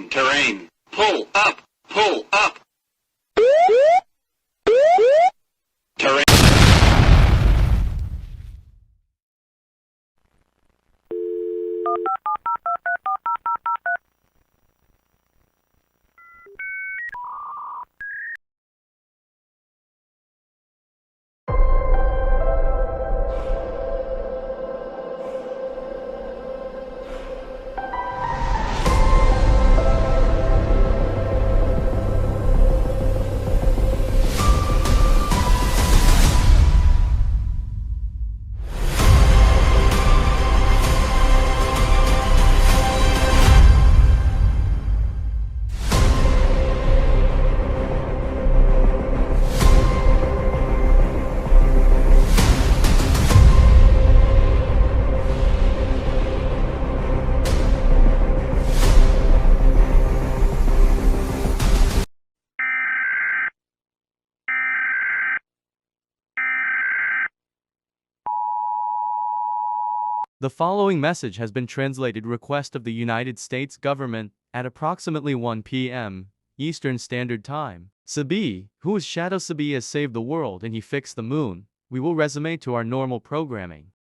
terrain, pull up, pull up. Terrain. The following message has been translated request of the United States government at approximately 1 p.m. Eastern Standard Time. Sabi, who is Shadow Sabi has saved the world and he fixed the moon. We will resume to our normal programming.